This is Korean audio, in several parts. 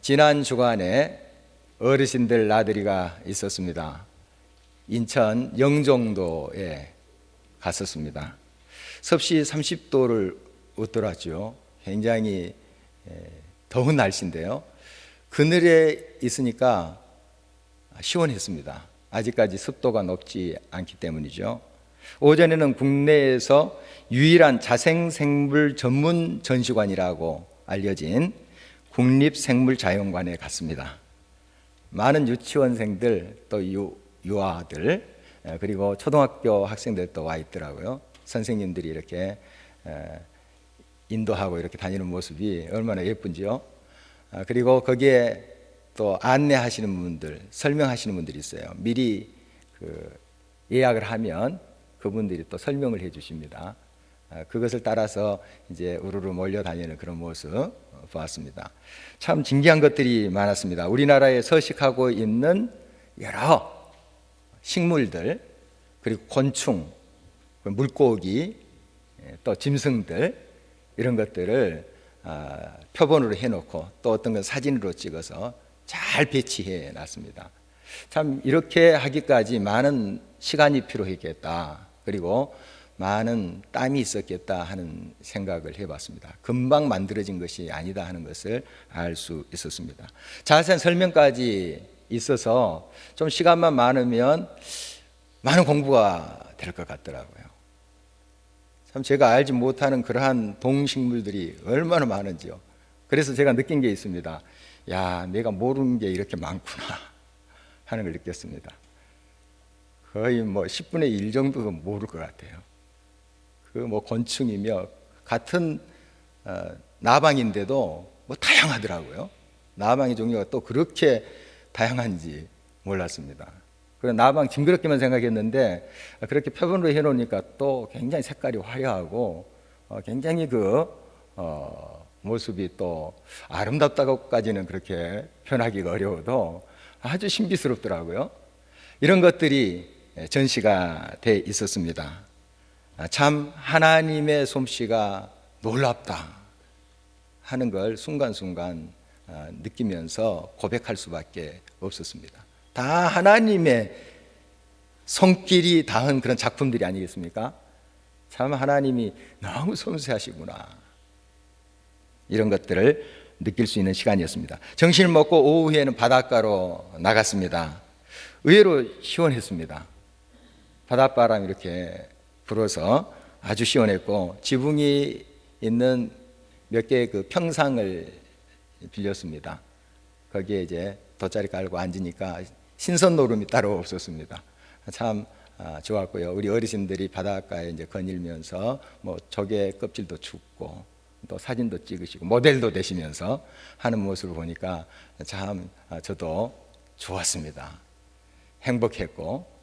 지난 주간에 어르신들 나들이가 있었습니다. 인천 영종도에 갔었습니다. 섭씨 30도를 웃돌았죠. 굉장히 더운 날씨인데요. 그늘에 있으니까 시원했습니다. 아직까지 습도가 높지 않기 때문이죠. 오전에는 국내에서 유일한 자생생물 전문 전시관이라고 알려진 국립생물자연관에 갔습니다. 많은 유치원생들 또 유아들 그리고 초등학교 학생들도 와 있더라고요. 선생님들이 이렇게 인도하고 이렇게 다니는 모습이 얼마나 예쁜지요. 그리고 거기에 또 안내하시는 분들, 설명하시는 분들이 있어요. 미리 예약을 하면 그분들이 또 설명을 해 주십니다. 그것을 따라서 이제 우르르 몰려다니는 그런 모습 보았습니다. 참 신기한 것들이 많았습니다. 우리나라에 서식하고 있는 여러 식물들, 그리고 곤충, 물고기, 또 짐승들 이런 것들을 표본으로 해놓고 또 어떤 건 사진으로 찍어서 잘 배치해 놨습니다. 참 이렇게 하기까지 많은 시간이 필요했겠다. 그리고 많은 땀이 있었겠다 하는 생각을 해봤습니다. 금방 만들어진 것이 아니다 하는 것을 알 수 있었습니다. 자세한 설명까지 있어서 좀 시간만 많으면 많은 공부가 될 것 같더라고요. 참 제가 알지 못하는 그러한 동식물들이 얼마나 많은지요. 그래서 제가 느낀 게 있습니다. 야, 내가 모르는 게 이렇게 많구나 하는 걸 느꼈습니다. 거의 10분의 1 정도도 모를 것 같아요. 곤충이며 같은 나방인데도 다양하더라고요. 나방의 종류가 또 그렇게 다양한지 몰랐습니다. 그래서 나방 징그럽게만 생각했는데 그렇게 표본으로 해놓으니까 또 굉장히 색깔이 화려하고 굉장히 모습이 또 아름답다고까지는 그렇게 표현하기가 어려워도 아주 신비스럽더라고요. 이런 것들이 전시가 돼 있었습니다. 참 하나님의 솜씨가 놀랍다 하는 걸 순간순간 느끼면서 고백할 수밖에 없었습니다. 다 하나님의 손길이 닿은 그런 작품들이 아니겠습니까? 참 하나님이 너무 섬세하시구나, 이런 것들을 느낄 수 있는 시간이었습니다. 점심을 먹고 오후에는 바닷가로 나갔습니다. 의외로 시원했습니다. 바닷바람이 이렇게 불어서 아주 시원했고, 지붕이 있는 몇 개의 평상을 빌렸습니다. 거기에 이제 돗자리 깔고 앉으니까 신선 노름이 따로 없었습니다. 참 좋았고요. 우리 어르신들이 바닷가에 이제 거닐면서 조개 껍질도 줍고 또 사진도 찍으시고 모델도 되시면서 하는 모습을 보니까 참 저도 좋았습니다. 행복했고,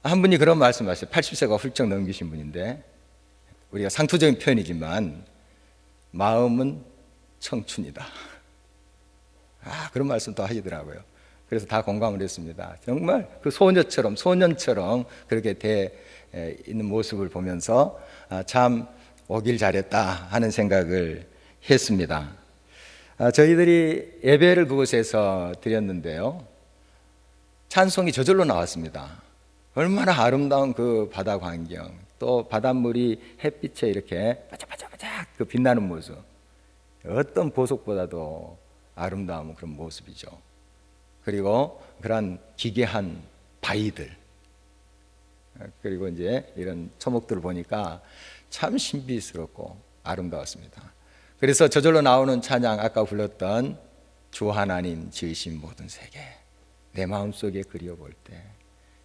한 분이 그런 말씀하셨어요. 80세가 훌쩍 넘기신 분인데, 우리가 상투적인 표현이지만 마음은 청춘이다, 그런 말씀도 하시더라고요. 그래서 다 공감을 했습니다. 정말 소년처럼 그렇게 돼 있는 모습을 보면서 참 오길 잘했다 하는 생각을 했습니다. 저희들이 예배를 그곳에서 드렸는데요, 찬송이 저절로 나왔습니다. 얼마나 아름다운 그 바다 광경, 또 바닷물이 햇빛에 이렇게 바짝바짝 빛나는 모습, 어떤 보석보다도 아름다운 그런 모습이죠. 그리고 그런 기괴한 바위들, 그리고 이제 이런 초목들을 보니까 참 신비스럽고 아름다웠습니다. 그래서 저절로 나오는 찬양, 아까 불렀던 주 하나님 지으신 모든 세계, 내 마음속에 그려볼 때,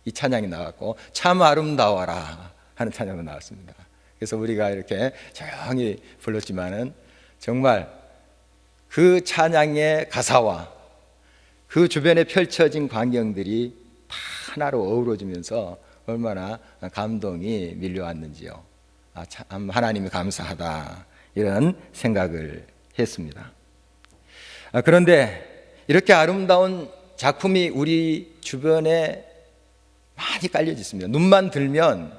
이 찬양이 나왔고, 참 아름다워라 하는 찬양도 나왔습니다. 그래서 우리가 이렇게 조용히 불렀지만은 정말 그 찬양의 가사와 그 주변에 펼쳐진 광경들이 다 하나로 어우러지면서 얼마나 감동이 밀려왔는지요. 참 하나님이 감사하다, 이런 생각을 했습니다. 그런데 이렇게 아름다운 작품이 우리 주변에 많이 깔려져 있습니다. 눈만 들면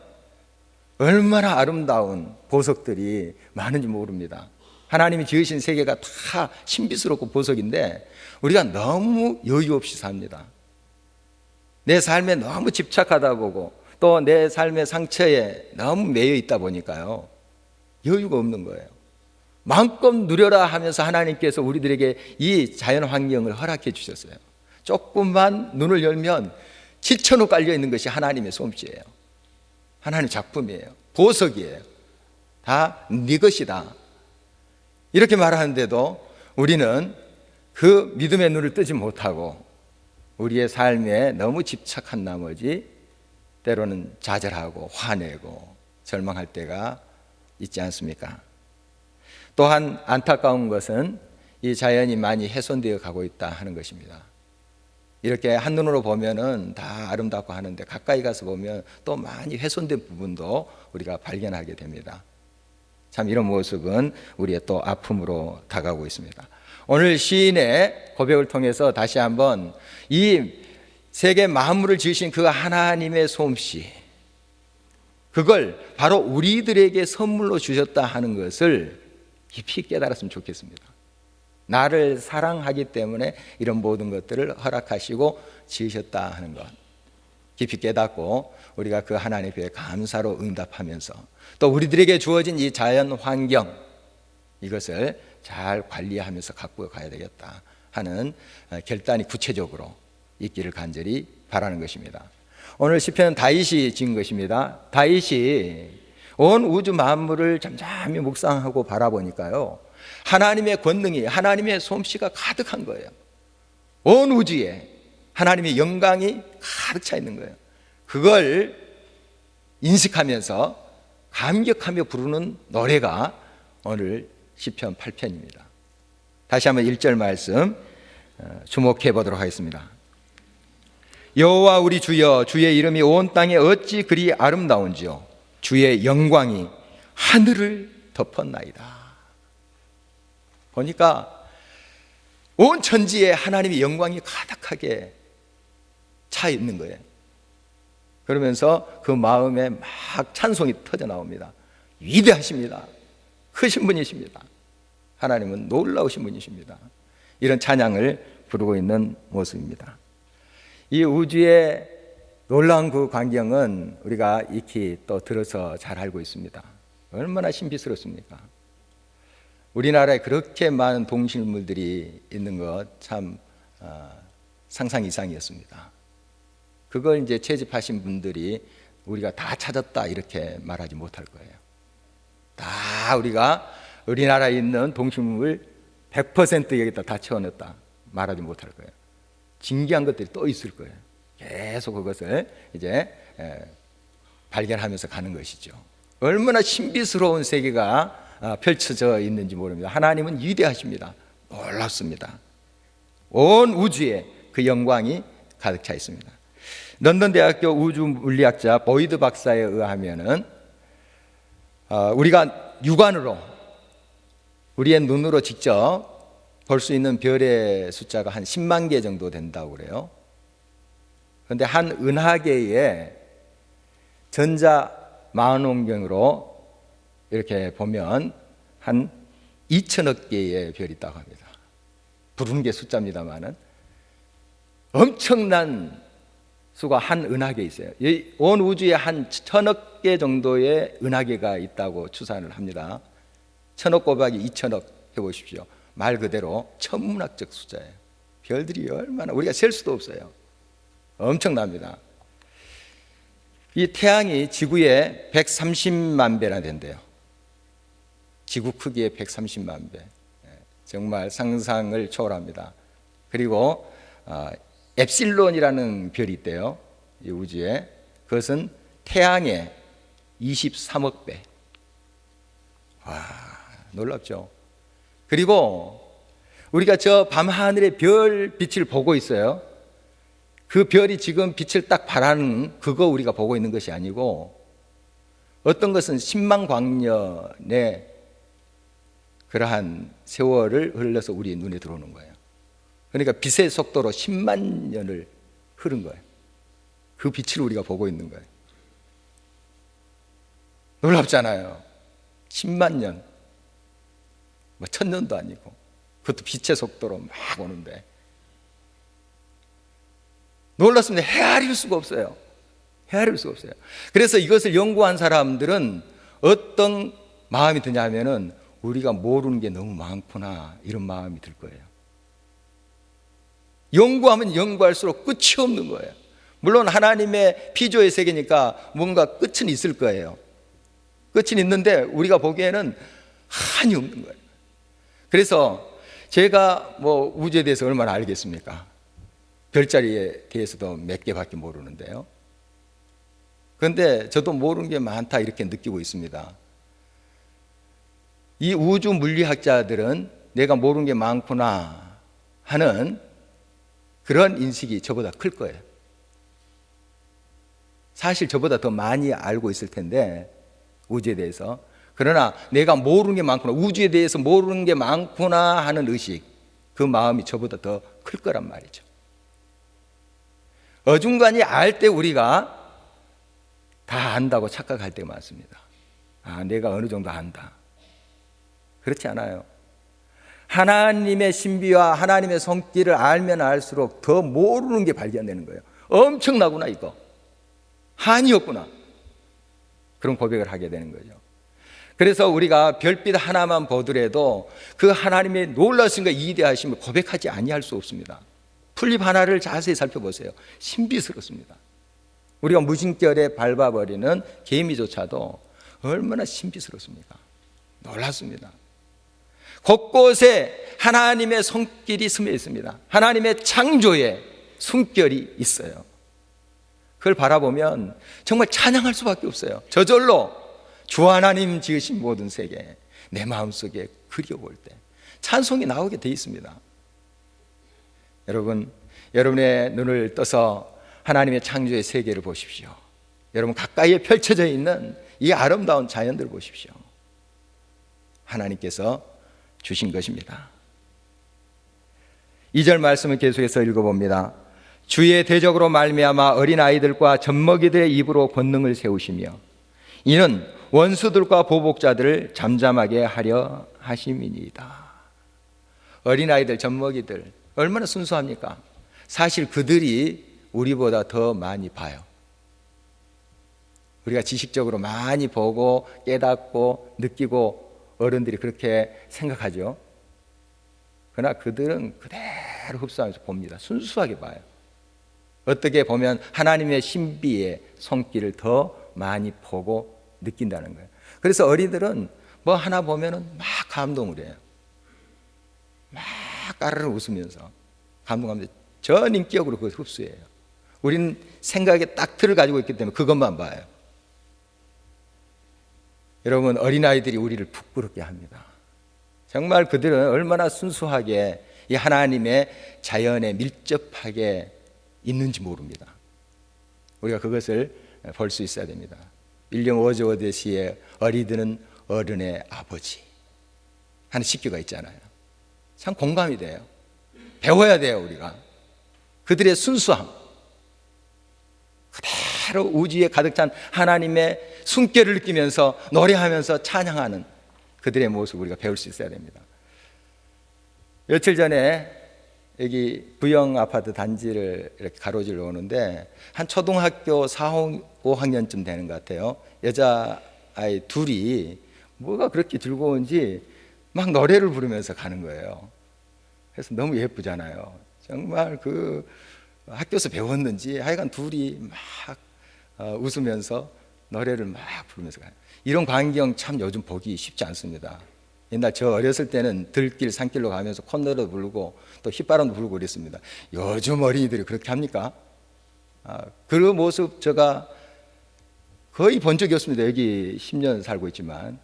얼마나 아름다운 보석들이 많은지 모릅니다. 하나님이 지으신 세계가 다 신비스럽고 보석인데 우리가 너무 여유 없이 삽니다. 내 삶에 너무 집착하다 보고 또 내 삶의 상처에 너무 매여 있다 보니까요, 여유가 없는 거예요. 마음껏 누려라 하면서 하나님께서 우리들에게 이 자연 환경을 허락해 주셨어요. 조금만 눈을 열면 지천으로 깔려 있는 것이 하나님의 솜씨예요. 하나님 작품이에요. 보석이에요. 다 네 것이다. 이렇게 말하는데도 우리는 그 믿음의 눈을 뜨지 못하고 우리의 삶에 너무 집착한 나머지 때로는 좌절하고 화내고 절망할 때가 있지 않습니까? 또한 안타까운 것은 이 자연이 많이 훼손되어 가고 있다 하는 것입니다. 이렇게 한눈으로 보면은 다 아름답고 하는데 가까이 가서 보면 또 많이 훼손된 부분도 우리가 발견하게 됩니다. 참 이런 모습은 우리의 또 아픔으로 다가오고 있습니다. 오늘 시인의 고백을 통해서 다시 한번 이 세계 만물을 지으신 그 하나님의 솜씨, 그걸 바로 우리들에게 선물로 주셨다 하는 것을 깊이 깨달았으면 좋겠습니다. 나를 사랑하기 때문에 이런 모든 것들을 허락하시고 지으셨다 하는 것 깊이 깨닫고 우리가 그 하나님 앞에 감사로 응답하면서 또 우리들에게 주어진 이 자연 환경, 이것을 잘 관리하면서 갖고 가야 되겠다 하는 결단이 구체적으로 있기를 간절히 바라는 것입니다. 오늘 시편은 다윗이 지은 것입니다. 다윗이 온 우주 만물을 잠잠히 묵상하고 바라보니까요, 하나님의 권능이, 하나님의 솜씨가 가득한 거예요. 온 우주에 하나님의 영광이 가득 차 있는 거예요. 그걸 인식하면서 감격하며 부르는 노래가 오늘 시편 8편입니다. 다시 한번 1절 말씀 주목해 보도록 하겠습니다. 여호와 우리 주여, 주의 이름이 온 땅에 어찌 그리 아름다운지요, 주의 영광이 하늘을 덮었나이다. 보니까 온 천지에 하나님의 영광이 가득하게 차 있는 거예요. 그러면서 그 마음에 막 찬송이 터져 나옵니다. 위대하십니다. 크신 분이십니다. 하나님은 놀라우신 분이십니다. 이런 찬양을 부르고 있는 모습입니다. 이 우주의 놀라운 그 광경은 우리가 익히 또 들어서 잘 알고 있습니다. 얼마나 신비스럽습니까? 우리나라에 그렇게 많은 동식물들이 있는 것 참 상상 이상이었습니다. 그걸 이제 채집하신 분들이 우리가 다 찾았다 이렇게 말하지 못할 거예요. 다 우리가 우리나라에 있는 동식물 100% 여기다 다 채워넣었다 말하지 못할 거예요. 진귀한 것들이 또 있을 거예요. 계속 그것을 이제 발견하면서 가는 것이죠. 얼마나 신비스러운 세계가 펼쳐져 있는지 모릅니다. 하나님은 위대하십니다. 놀랍습니다. 온 우주에 그 영광이 가득 차 있습니다. 런던 대학교 우주 물리학자 보이드 박사에 의하면은 우리가 육안으로 우리의 눈으로 직접 볼 수 있는 별의 숫자가 한 10만 개 정도 된다고 그래요. 그런데 한 은하계의 전자 망원경으로 이렇게 보면 한 2천억 개의 별이 있다고 합니다. 부르는 게 숫자입니다만은 엄청난 수가 한 은하계에 있어요. 온 우주에 한 1,000억 개 정도의 은하계가 있다고 추산을 합니다. 1,000억 곱하기 2,000억 해보십시오. 말 그대로 천문학적 숫자예요. 별들이 얼마나 우리가 셀 수도 없어요. 엄청납니다. 이 태양이 지구의 130만 배나 된대요. 지구 크기의 130만 배. 정말 상상을 초월합니다. 그리고 엡실론이라는 별이 있대요. 이 우주에. 그것은 태양의 23억 배. 와, 놀랍죠. 그리고 우리가 저 밤하늘의 별 빛을 보고 있어요. 그 별이 지금 빛을 딱 발하는 그거 우리가 보고 있는 것이 아니고 어떤 것은 10만 광년의 그러한 세월을 흘러서 우리 눈에 들어오는 거예요. 그러니까 빛의 속도로 10만 년을 흐른 거예요. 그 빛을 우리가 보고 있는 거예요. 놀랍잖아요. 10만 년. 뭐 1000년도 아니고, 그것도 빛의 속도로 막 오는데 놀랐습니다. 헤아릴 수가 없어요. 헤아릴 수가 없어요. 그래서 이것을 연구한 사람들은 어떤 마음이 드냐 하면은 우리가 모르는 게 너무 많구나, 이런 마음이 들 거예요. 연구하면 연구할수록 끝이 없는 거예요. 물론 하나님의 피조의 세계니까 뭔가 끝은 있을 거예요. 끝은 있는데 우리가 보기에는 한이 없는 거예요. 그래서 제가 뭐 우주에 대해서 얼마나 알겠습니까? 별자리에 대해서도 몇 개밖에 모르는데요. 그런데 저도 모르는 게 많다, 이렇게 느끼고 있습니다. 이 우주 물리학자들은 내가 모르는 게 많구나 하는 그런 인식이 저보다 클 거예요. 사실 저보다 더 많이 알고 있을 텐데, 우주에 대해서. 그러나 내가 모르는 게 많구나, 우주에 대해서 모르는 게 많구나 하는 의식, 그 마음이 저보다 더 클 거란 말이죠. 어중간히 알 때 우리가 다 안다고 착각할 때가 많습니다. 아, 내가 어느 정도 안다. 그렇지 않아요. 하나님의 신비와 하나님의 손길을 알면 알수록 더 모르는 게 발견되는 거예요. 엄청나구나, 이거. 한이 없구나. 그런 고백을 하게 되는 거죠. 그래서 우리가 별빛 하나만 보더라도 그 하나님의 놀라심과 이대하심을 고백하지 아니할 수 없습니다. 풀잎 하나를 자세히 살펴보세요. 신비스럽습니다. 우리가 무심결에 밟아버리는 개미조차도 얼마나 신비스럽습니까? 놀랍습니다. 곳곳에 하나님의 손길이 스며 있습니다. 하나님의 창조에 숨결이 있어요. 그걸 바라보면 정말 찬양할 수밖에 없어요. 저절로 주 하나님 지으신 모든 세계, 내 마음속에 그려볼 때 찬송이 나오게 돼 있습니다. 여러분, 여러분의 눈을 떠서 하나님의 창조의 세계를 보십시오. 여러분 가까이에 펼쳐져 있는 이 아름다운 자연들을 보십시오. 하나님께서 주신 것입니다. 2절 말씀을 계속해서 읽어봅니다. 주의 대적으로 말미암아 어린아이들과 젖먹이들의 입으로 권능을 세우시며 이는 원수들과 보복자들을 잠잠하게 하려 하심이니이다. 어린아이들, 젖먹이들 얼마나 순수합니까? 사실 그들이 우리보다 더 많이 봐요. 우리가 지식적으로 많이 보고 깨닫고 느끼고 어른들이 그렇게 생각하죠. 그러나 그들은 그대로 흡수하면서 봅니다. 순수하게 봐요. 어떻게 보면 하나님의 신비의 손길을 더 많이 보고 느낀다는 거예요. 그래서 어린이들은 뭐 하나 보면은 막 감동을 해요. 막 까르르 웃으면서 감동하면서 전 인격으로 그걸 흡수해요. 우리는 생각에 딱 틀을 가지고 있기 때문에 그것만 봐요. 여러분, 어린아이들이 우리를 부끄럽게 합니다. 정말 그들은 얼마나 순수하게 이 하나님의 자연에 밀접하게 있는지 모릅니다. 우리가 그것을 볼 수 있어야 됩니다. 윌리엄 워즈워드시의 어리드는 어른의 아버지 하는 시교가 있잖아요. 참 공감이 돼요. 배워야 돼요. 우리가 그들의 순수함, 그대로 우주에 가득 찬 하나님의 숨결을 느끼면서 노래하면서 찬양하는 그들의 모습을 우리가 배울 수 있어야 됩니다. 며칠 전에 여기 부영 아파트 단지를 이렇게 가로질러 오는데 한 초등학교 4, 5학년쯤 되는 것 같아요. 여자아이 둘이 뭐가 그렇게 즐거운지 막 노래를 부르면서 가는 거예요. 그래서 너무 예쁘잖아요. 정말 그 학교에서 배웠는지 하여간 둘이 막 웃으면서 노래를 막 부르면서 가요. 이런 광경 참 요즘 보기 쉽지 않습니다. 옛날 저 어렸을 때는 들길 산길로 가면서 콧노래도 부르고 또 휘바람도 불고 그랬습니다. 요즘 어린이들이 그렇게 합니까? 그 모습 제가 거의 본 적이 없습니다. 여기 10년 살고 있지만.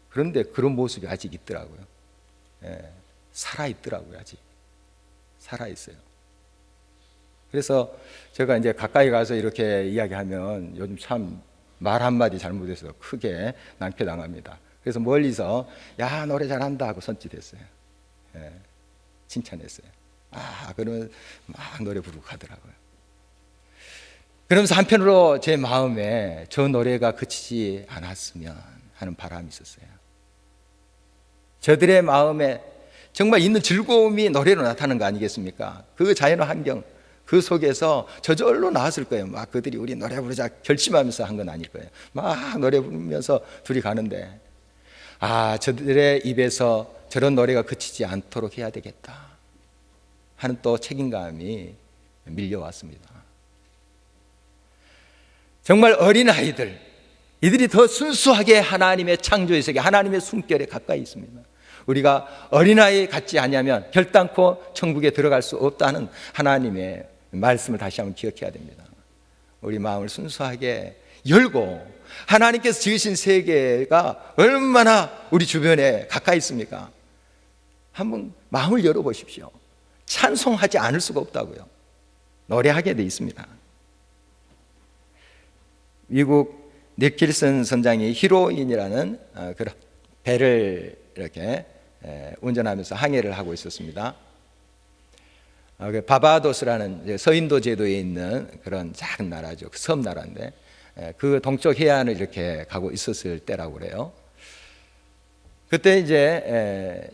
그런데 그런 모습이 아직 있더라고요. 예, 살아있더라고요. 아직 살아있어요. 그래서 제가 이제 가까이 가서 이렇게 이야기하면 요즘 참 말 한마디 잘못해서 크게 낭패당합니다. 그래서 멀리서 야 노래 잘한다 하고 손짓했어요. 예, 칭찬했어요. 그러면 막 노래 부르고 가더라고요. 그러면서 한편으로 제 마음에 저 노래가 그치지 않았으면 하는 바람이 있었어요. 저들의 마음에 정말 있는 즐거움이 노래로 나타나는 거 아니겠습니까? 그 자연 환경, 그 속에서 저절로 나왔을 거예요. 막 그들이 우리 노래 부르자 결심하면서 한 건 아닐 거예요. 막 노래 부르면서 둘이 가는데, 저들의 입에서 저런 노래가 그치지 않도록 해야 되겠다 하는 또 책임감이 밀려왔습니다. 정말 어린아이들, 이들이 더 순수하게 하나님의 창조의 세계, 하나님의 숨결에 가까이 있습니다. 우리가 어린아이 같지 않으면 결단코 천국에 들어갈 수 없다는 하나님의 말씀을 다시 한번 기억해야 됩니다. 우리 마음을 순수하게 열고, 하나님께서 지으신 세계가 얼마나 우리 주변에 가까이 있습니까? 한번 마음을 열어보십시오. 찬송하지 않을 수가 없다고요. 노래하게 돼 있습니다. 미국 닉킬슨 선장이 히로인이라는 그런 배를 이렇게 운전하면서 항해를 하고 있었습니다. 바바도스라는 서인도 제도에 있는 그런 작은 나라죠. 섬 나라인데 그 동쪽 해안을 이렇게 가고 있었을 때라고 그래요. 그때 이제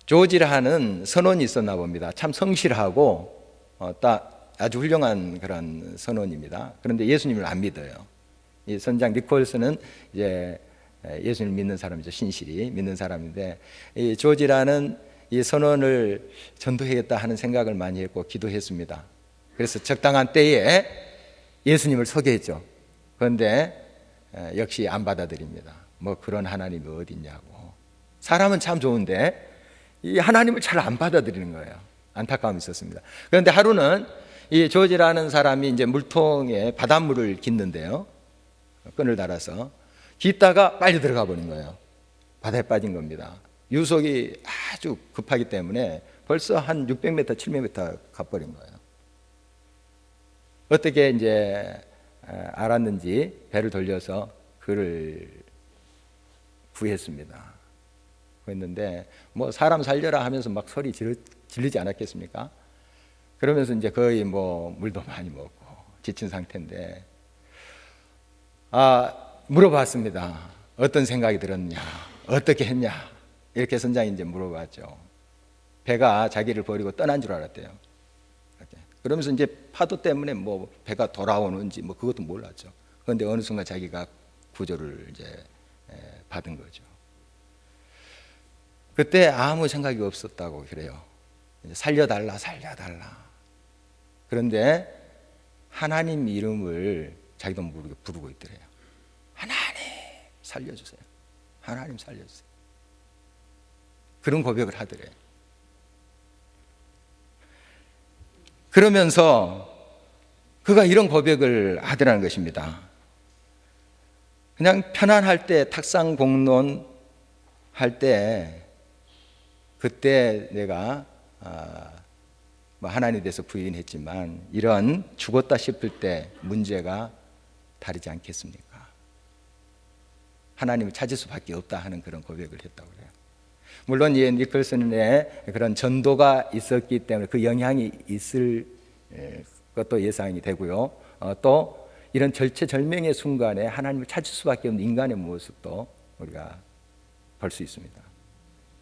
조지라는 선원이 있었나 봅니다. 참 성실하고 딱 아주 훌륭한 그런 선원입니다. 그런데 예수님을 안 믿어요. 이 선장 니콜스는 이제 예수님을 믿는 사람이죠. 신실히 믿는 사람인데, 이 조지라는 이 선원을 전도해야겠다 하는 생각을 많이 했고 기도했습니다. 그래서 적당한 때에 예수님을 소개했죠. 그런데 역시 안 받아들입니다. 뭐 그런 하나님이 어디 있냐고. 사람은 참 좋은데 이 하나님을 잘 안 받아들이는 거예요. 안타까움이 있었습니다. 그런데 하루는 이 조지라는 사람이 이제 물통에 바닷물을 깃는데요. 끈을 달아서 깃다가 빨리 들어가 버린 거예요. 바다에 빠진 겁니다. 유속이 아주 급하기 때문에 벌써 한 600m, 700m 가버린 거예요. 어떻게 이제 알았는지 배를 돌려서 그를 구했습니다. 구했는데 뭐 사람 살려라 하면서 막 소리 지르지 않았겠습니까? 그러면서 이제 거의 뭐 물도 많이 먹고 지친 상태인데 물어봤습니다. 어떤 생각이 들었냐? 어떻게 했냐? 이렇게 선장이 이제 물어봤죠. 배가 자기를 버리고 떠난 줄 알았대요. 이렇게. 그러면서 이제 파도 때문에 뭐 배가 돌아오는지 뭐 그것도 몰랐죠. 그런데 어느 순간 자기가 구조를 이제 받은 거죠. 그때 아무 생각이 없었다고 그래요. 살려달라, 살려달라. 그런데 하나님 이름을 자기도 모르게 부르고 있더래요. 하나님 살려주세요. 하나님 살려주세요. 그런 고백을 하더래요. 그러면서 그가 이런 고백을 하더라는 것입니다. 그냥 편안할 때 탁상 공론 할 때 그때 내가 뭐 하나님에 대해서 부인했지만 이런 죽었다 싶을 때 문제가 다르지 않겠습니까? 하나님을 찾을 수밖에 없다 하는 그런 고백을 했다고 그래요. 물론 이 니콜슨의 그런 전도가 있었기 때문에 그 영향이 있을 것도 예상이 되고요. 또 이런 절체절명의 순간에 하나님을 찾을 수밖에 없는 인간의 모습도 우리가 볼 수 있습니다.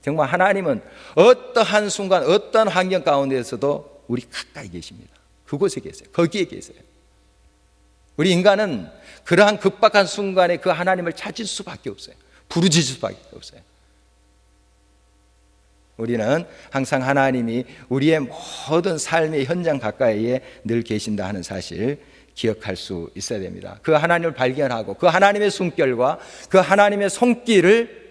정말 하나님은 어떠한 순간 어떤 환경 가운데에서도 우리 가까이 계십니다. 그곳에 계세요. 거기에 계세요. 우리 인간은 그러한 급박한 순간에 그 하나님을 찾을 수밖에 없어요. 부르짖을 수밖에 없어요. 우리는 항상 하나님이 우리의 모든 삶의 현장 가까이에 늘 계신다 하는 사실 기억할 수 있어야 됩니다. 그 하나님을 발견하고 그 하나님의 숨결과 그 하나님의 손길을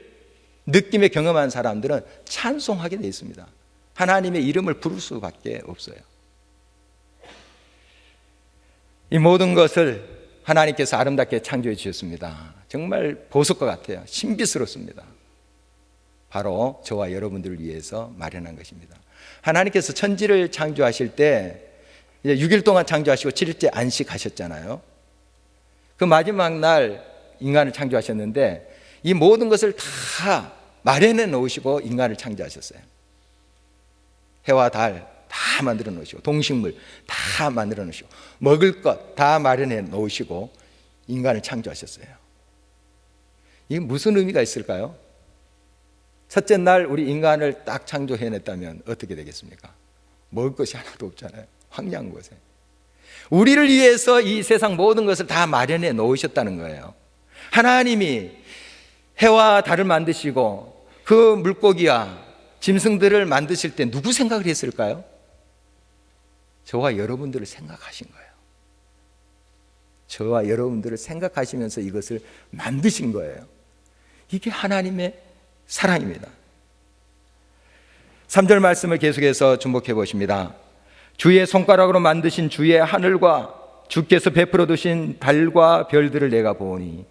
느낌에 경험한 사람들은 찬송하게 되어 있습니다. 하나님의 이름을 부를 수밖에 없어요. 이 모든 것을 하나님께서 아름답게 창조해 주셨습니다. 정말 보석과 같아요. 신비스럽습니다. 바로 저와 여러분들을 위해서 마련한 것입니다. 하나님께서 천지를 창조하실 때 이제 6일 동안 창조하시고 7일째 안식하셨잖아요. 그 마지막 날 인간을 창조하셨는데 이 모든 것을 다 마련해 놓으시고 인간을 창조하셨어요. 해와 달 다 만들어 놓으시고 동식물 다 만들어 놓으시고 먹을 것 다 마련해 놓으시고 인간을 창조하셨어요. 이게 무슨 의미가 있을까요? 첫째 날 우리 인간을 딱 창조해냈다면 어떻게 되겠습니까? 먹을 것이 하나도 없잖아요. 황량한 곳에. 우리를 위해서 이 세상 모든 것을 다 마련해 놓으셨다는 거예요. 하나님이 해와 달을 만드시고 그 물고기와 짐승들을 만드실 때 누구 생각을 했을까요? 저와 여러분들을 생각하신 거예요. 저와 여러분들을 생각하시면서 이것을 만드신 거예요. 이게 하나님의 사랑입니다. 3절 말씀을 계속해서 주목해 보십니다. 주의 손가락으로 만드신 주의 하늘과 주께서 베풀어 두신 달과 별들을 내가 보니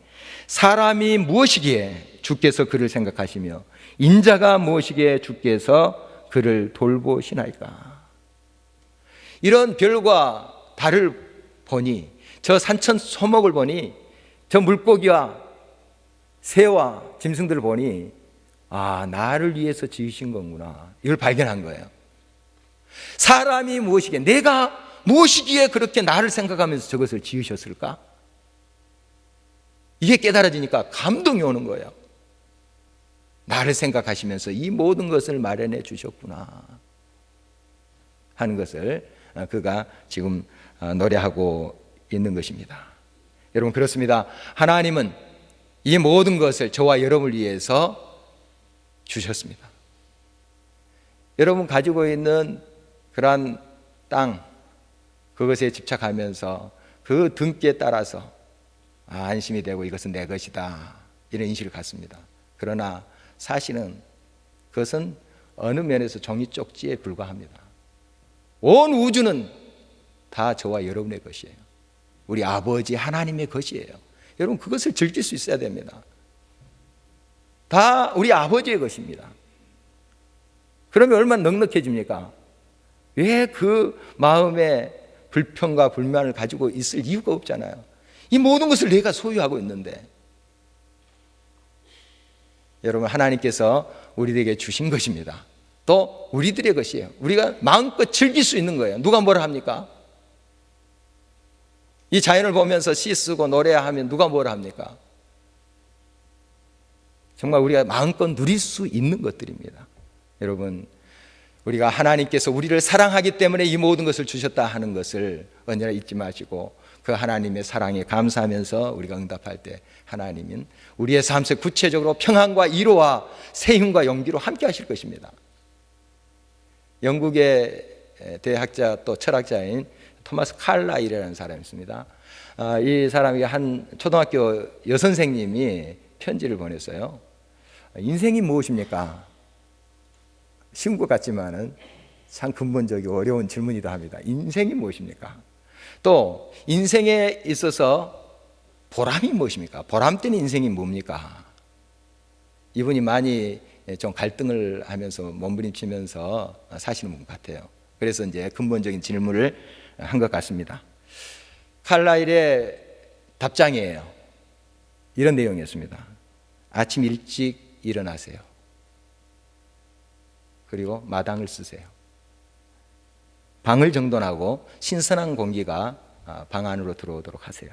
사람이 무엇이기에 주께서 그를 생각하시며 인자가 무엇이기에 주께서 그를 돌보시나이까. 이런 별과 달을 보니, 저 산천 소목을 보니, 저 물고기와 새와 짐승들을 보니, 아, 나를 위해서 지으신 거구나, 이걸 발견한 거예요. 사람이 무엇이기에, 내가 무엇이기에 그렇게 나를 생각하면서 저것을 지으셨을까? 이게 깨달아지니까 감동이 오는 거예요. 나를 생각하시면서 이 모든 것을 마련해 주셨구나 하는 것을 그가 지금 노래하고 있는 것입니다. 여러분, 그렇습니다. 하나님은 이 모든 것을 저와 여러분을 위해서 주셨습니다. 여러분 가지고 있는 그러한 땅, 그것에 집착하면서 그 등기에 따라서 안심이 되고 이것은 내 것이다, 이런 인식을 갖습니다. 그러나 사실은 그것은 어느 면에서 종이 쪽지에 불과합니다. 온 우주는 다 저와 여러분의 것이에요. 우리 아버지 하나님의 것이에요. 여러분, 그것을 즐길 수 있어야 됩니다. 다 우리 아버지의 것입니다. 그러면 얼마나 넉넉해집니까? 왜 그 마음에 불평과 불만을 가지고 있을 이유가 없잖아요. 이 모든 것을 내가 소유하고 있는데. 여러분, 하나님께서 우리에게 주신 것입니다. 또 우리들의 것이에요. 우리가 마음껏 즐길 수 있는 거예요. 누가 뭐라 합니까? 이 자연을 보면서 시 쓰고 노래하면 누가 뭐라 합니까? 정말 우리가 마음껏 누릴 수 있는 것들입니다. 여러분, 우리가 하나님께서 우리를 사랑하기 때문에 이 모든 것을 주셨다 하는 것을 언제나 잊지 마시고, 그 하나님의 사랑에 감사하면서 우리가 응답할 때 하나님은 우리의 삶에 구체적으로 평안과 위로와 새 힘과 용기로 함께 하실 것입니다. 영국의 대학자 또 철학자인 토마스 칼라일이라는 사람이 있습니다. 이 사람이 한 초등학교 여선생님이 편지를 보냈어요. 인생이 무엇입니까? 쉬운 것 같지만은 참 근본적이고 어려운 질문이다 합니다. 인생이 무엇입니까? 또 인생에 있어서 보람이 무엇입니까? 보람된 인생이 뭡니까? 이분이 많이 좀 갈등을 하면서 몸부림치면서 사시는 분 같아요. 그래서 이제 근본적인 질문을 한 것 같습니다. 칼라일의 답장이에요. 이런 내용이었습니다. 아침 일찍 일어나세요. 그리고 마당을 쓰세요. 방을 정돈하고 신선한 공기가 방 안으로 들어오도록 하세요.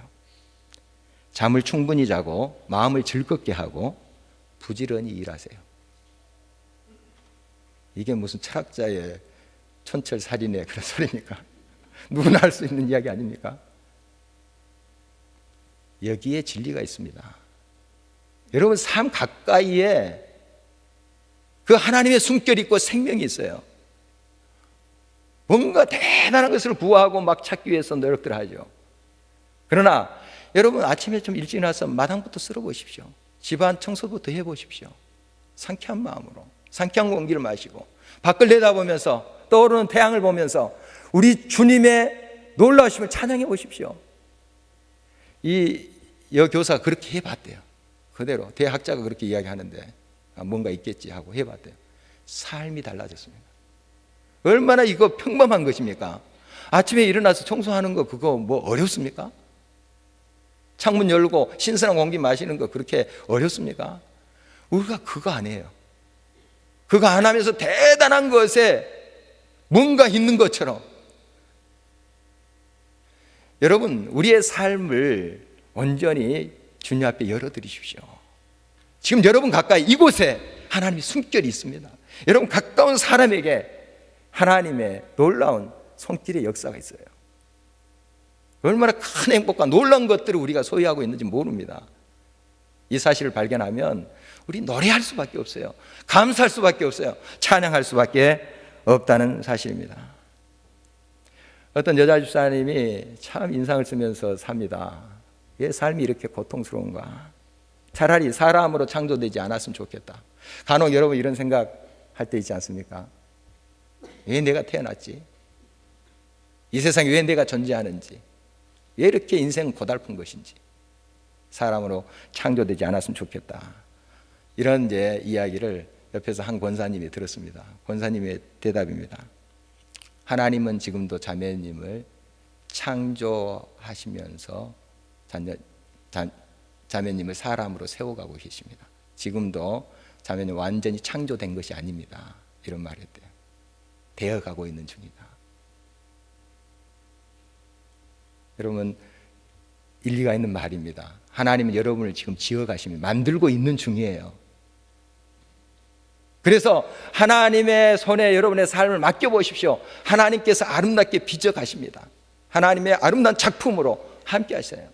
잠을 충분히 자고 마음을 즐겁게 하고 부지런히 일하세요. 이게 무슨 철학자의 촌철살인의 그런 소리입니까? 누구나 할 수 있는 이야기 아닙니까? 여기에 진리가 있습니다. 여러분, 삶 가까이에 그 하나님의 숨결이 있고 생명이 있어요. 뭔가 대단한 것을 구하고 막 찾기 위해서 노력들 하죠. 그러나 여러분, 아침에 좀 일찍 나서 마당부터 쓸어 보십시오. 집안 청소부터 해보십시오. 상쾌한 마음으로 상쾌한 공기를 마시고 밖을 내다보면서 떠오르는 태양을 보면서 우리 주님의 놀라우심을 찬양해 보십시오. 이 여교사가 그렇게 해봤대요. 그대로 대학자가 그렇게 이야기하는데 뭔가 있겠지 하고 해봤대요. 삶이 달라졌습니다. 얼마나 이거 평범한 것입니까? 아침에 일어나서 청소하는 거 그거 뭐 어렵습니까? 창문 열고 신선한 공기 마시는 거 그렇게 어렵습니까? 우리가 그거 안 해요. 그거 안 하면서 대단한 것에 뭔가 있는 것처럼. 여러분, 우리의 삶을 온전히 주님 앞에 열어드리십시오. 지금 여러분 가까이 이곳에 하나님의 숨결이 있습니다. 여러분, 가까운 사람에게 하나님의 놀라운 손길의 역사가 있어요. 얼마나 큰 행복과 놀라운 것들을 우리가 소유하고 있는지 모릅니다. 이 사실을 발견하면 우리 노래할 수밖에 없어요. 감사할 수밖에 없어요. 찬양할 수밖에 없다는 사실입니다. 어떤 여자 집사님이 참 인상을 쓰면서 삽니다. 왜 삶이 이렇게 고통스러운가? 차라리 사람으로 창조되지 않았으면 좋겠다. 간혹 여러분 이런 생각할 때 있지 않습니까? 왜 내가 태어났지? 이 세상에 왜 내가 존재하는지, 왜 이렇게 인생은 고달픈 것인지, 사람으로 창조되지 않았으면 좋겠다. 이런 이제 이야기를 옆에서 한 권사님이 들었습니다. 권사님의 대답입니다. 하나님은 지금도 자매님을 창조하시면서 자매님을 사람으로 세워가고 계십니다. 지금도 자매님 완전히 창조된 것이 아닙니다. 이런 말을 했대요. 되어가고 있는 중이다. 여러분, 일리가 있는 말입니다. 하나님은 여러분을 지금 지어가시며 만들고 있는 중이에요. 그래서 하나님의 손에 여러분의 삶을 맡겨보십시오. 하나님께서 아름답게 빚어가십니다. 하나님의 아름다운 작품으로 함께 하셔요.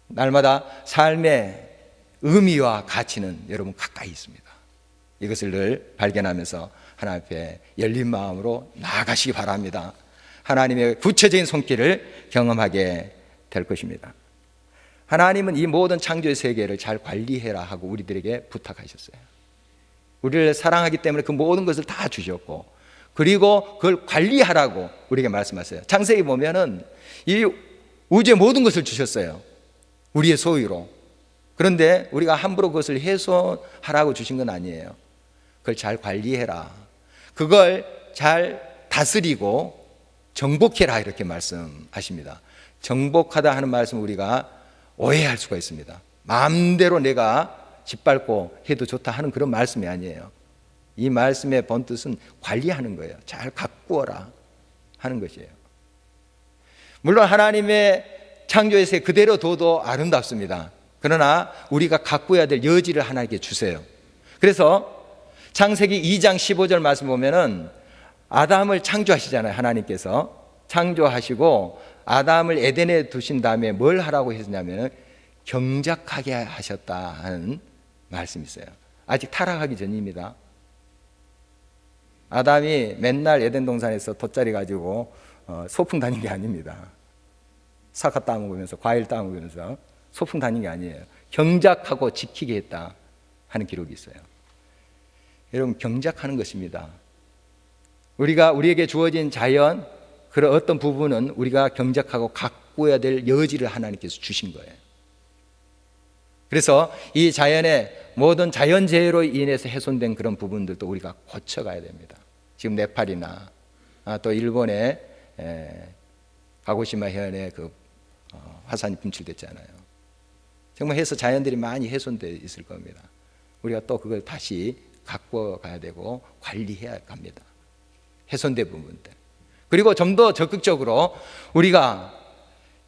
날마다 삶의 의미와 가치는 여러분 가까이 있습니다. 이것을 늘 발견하면서 하나님 앞에 열린 마음으로 나아가시기 바랍니다. 하나님의 구체적인 손길을 경험하게 될 것입니다. 하나님은 이 모든 창조의 세계를 잘 관리해라 하고 우리들에게 부탁하셨어요. 우리를 사랑하기 때문에 그 모든 것을 다 주셨고, 그리고 그걸 관리하라고 우리에게 말씀하세요. 창세기 보면은 이 우주의 모든 것을 주셨어요. 우리의 소유로. 그런데 우리가 함부로 그것을 훼손하라고 주신 건 아니에요. 그걸 잘 관리해라. 그걸 잘 다스리고 정복해라, 이렇게 말씀하십니다. 정복하다 하는 말씀 우리가 오해할 수가 있습니다. 마음대로 내가 짓밟고 해도 좋다 하는 그런 말씀이 아니에요. 이 말씀의 본뜻은 관리하는 거예요. 잘 가꾸어라 하는 것이에요. 물론 하나님의 창조에서 그대로 둬도 아름답습니다. 그러나 우리가 가꾸어야 될 여지를 하나님께 주세요. 그래서 창세기 2장 15절 말씀 보면은 아담을 창조하시잖아요. 하나님께서 창조하시고 아담을 에덴에 두신 다음에 뭘 하라고 했냐면 경작하게 하셨다 하는 말씀이 있어요. 아직 타락하기 전입니다. 아담이 맨날 에덴 동산에서 돗자리 가지고 소풍 다닌 게 아닙니다. 사과 따먹으면서 과일 따먹으면서 소풍 다닌 게 아니에요. 경작하고 지키게 했다 하는 기록이 있어요. 여러분, 경작하는 것입니다. 우리에게 주어진 자연, 그런 어떤 부분은 우리가 경작하고 가꾸어야 될 여지를 하나님께서 주신 거예요. 그래서 이 자연의 모든 자연재해로 인해서 훼손된 그런 부분들도 우리가 고쳐가야 됩니다. 지금 네팔이나 또 일본의 가고시마 해안에 그 화산이 분출됐잖아요. 정말 해서 자연들이 많이 훼손되어 있을 겁니다. 우리가 또 그걸 다시 가꾸어 가야 되고 관리해야 합니다. 훼손된 부분들. 그리고 좀 더 적극적으로 우리가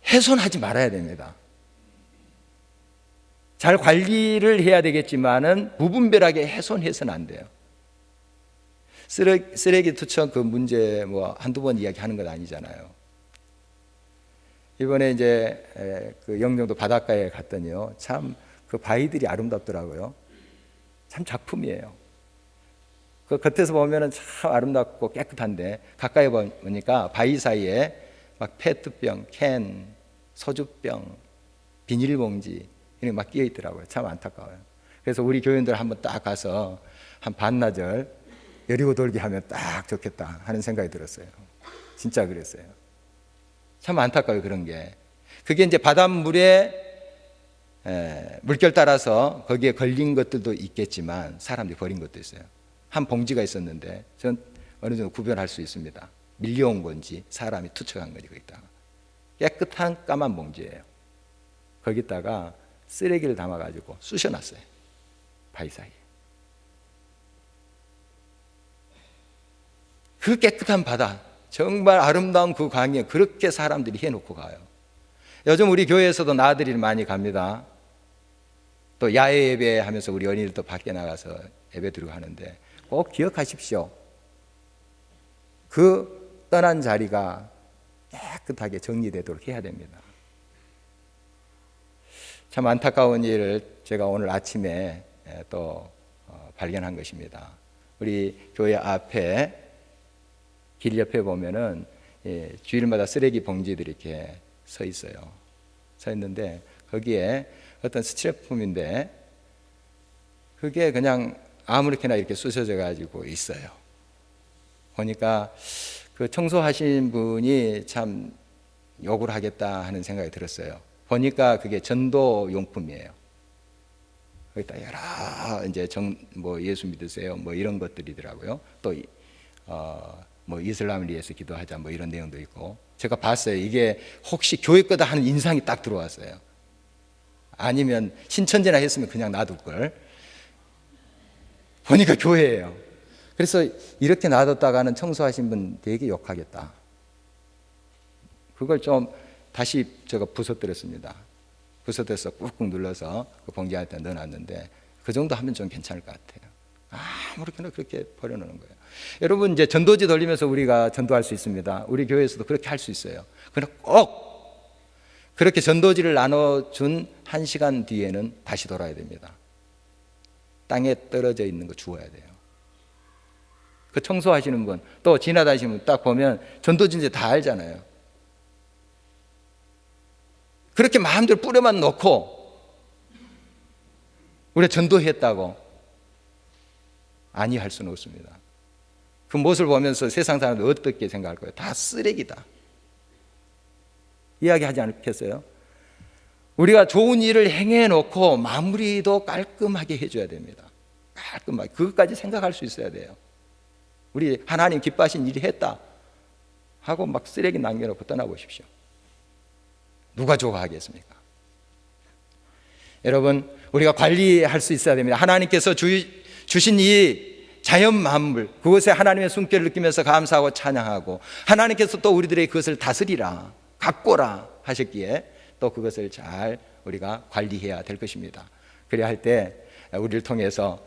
훼손하지 말아야 됩니다. 잘 관리를 해야 되겠지만은 무분별하게 훼손해서는 안 돼요. 쓰레기 투척 그 문제 뭐 한두 번 이야기하는 건 아니잖아요. 이번에 이제 그 영종도 바닷가에 갔더니요, 참 그 바위들이 아름답더라고요. 참 작품이에요. 그 겉에서 보면은 참 아름답고 깨끗한데 가까이 보니까 바위 사이에 막 페트병, 캔, 소주병, 비닐봉지 이런 게 막 끼어 있더라고요. 참 안타까워요. 그래서 우리 교인들 한번 딱 가서 한 반나절 여리고 돌기 하면 딱 좋겠다 하는 생각이 들었어요. 진짜 그랬어요. 참 안타까워요, 그런 게. 그게 이제 바닷물에 물결 따라서 거기에 걸린 것들도 있겠지만 사람들이 버린 것도 있어요. 한 봉지가 있었는데 전 어느 정도 구별할 수 있습니다. 밀려온 건지 사람이 투척한 건지 거기다가 깨끗한 까만 봉지예요. 거기다가 쓰레기를 담아가지고 쑤셔놨어요. 바위 사이에. 그 깨끗한 바다, 정말 아름다운 그 강에 그렇게 사람들이 해놓고 가요. 요즘 우리 교회에서도 나들이를 많이 갑니다. 또 야외 예배하면서 우리 어린이들도 밖에 나가서 예배 드리고 하는데 꼭 기억하십시오. 그 떠난 자리가 깨끗하게 정리되도록 해야 됩니다. 참 안타까운 일을 제가 오늘 아침에 또 발견한 것입니다. 우리 교회 앞에 길 옆에 보면은 주일마다 쓰레기 봉지들이 이렇게 서 있어요. 서 있는데 거기에 어떤 스티로폼인데 그게 그냥 아무렇게나 이렇게 쑤셔져 가지고 있어요. 보니까 그 청소하신 분이 참 욕을 하겠다 하는 생각이 들었어요. 보니까 그게 전도 용품이에요. 거기다 여러 이제 뭐 예수 믿으세요 뭐 이런 것들이더라고요. 또 뭐 이슬람을 위해서 기도하자 뭐 이런 내용도 있고, 제가 봤어요. 이게 혹시 교회 거다 하는 인상이 딱 들어왔어요. 아니면 신천지나 했으면 그냥 놔둘 걸. 보니까 교회예요. 그래서 이렇게 놔뒀다가는 청소하신 분 되게 욕하겠다. 그걸 좀 다시 제가 부서뜨렸습니다. 부서뜨려서 꾹꾹 눌러서 그 봉지 안에 넣어놨는데 그 정도 하면 좀 괜찮을 것 같아요. 아무렇게나 그렇게 버려놓는 거예요. 여러분, 이제 전도지 돌리면서 우리가 전도할 수 있습니다. 우리 교회에서도 그렇게 할 수 있어요. 그러나 꼭 그렇게 전도지를 나눠준 1시간 뒤에는 다시 돌아야 됩니다. 땅에 떨어져 있는 거 주워야 돼요. 그 청소하시는 분, 또 지나다니시는 분 딱 보면 전도지인지 다 알잖아요. 그렇게 마음대로 뿌려만 놓고 우리가 전도했다고 아니 할 수는 없습니다. 그 모습을 보면서 세상 사람들 어떻게 생각할 거예요? 다 쓰레기다 이야기하지 않겠어요? 우리가 좋은 일을 행해놓고 마무리도 깔끔하게 해줘야 됩니다. 깔끔하게. 그것까지 생각할 수 있어야 돼요. 우리 하나님 기뻐하신 일이 했다 하고 막 쓰레기 남겨놓고 떠나보십시오. 누가 좋아하겠습니까? 여러분, 우리가 관리할 수 있어야 됩니다. 하나님께서 주신 이 자연 만물, 그것에 하나님의 숨결을 느끼면서 감사하고 찬양하고, 하나님께서 또 우리들의 그것을 다스리라, 가꾸라 하셨기에 또 그것을 잘 우리가 관리해야 될 것입니다. 그래야 할 때 우리를 통해서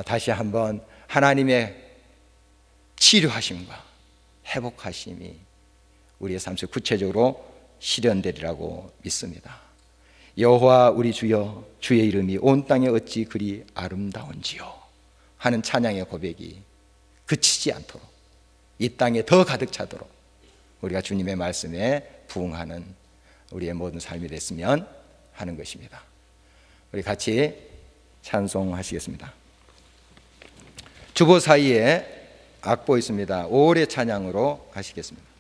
다시 한번 하나님의 치료하심과 회복하심이 우리의 삶 속에 구체적으로 실현되리라고 믿습니다. 여호와 우리 주여, 주의 이름이 온 땅에 어찌 그리 아름다운지요 하는 찬양의 고백이 그치지 않도록, 이 땅에 더 가득 차도록 우리가 주님의 말씀에 부응하는 우리의 모든 삶이 됐으면 하는 것입니다. 우리 같이 찬송하시겠습니다. 주보 사이에 악보 있습니다. 5월의 찬양으로 하시겠습니다.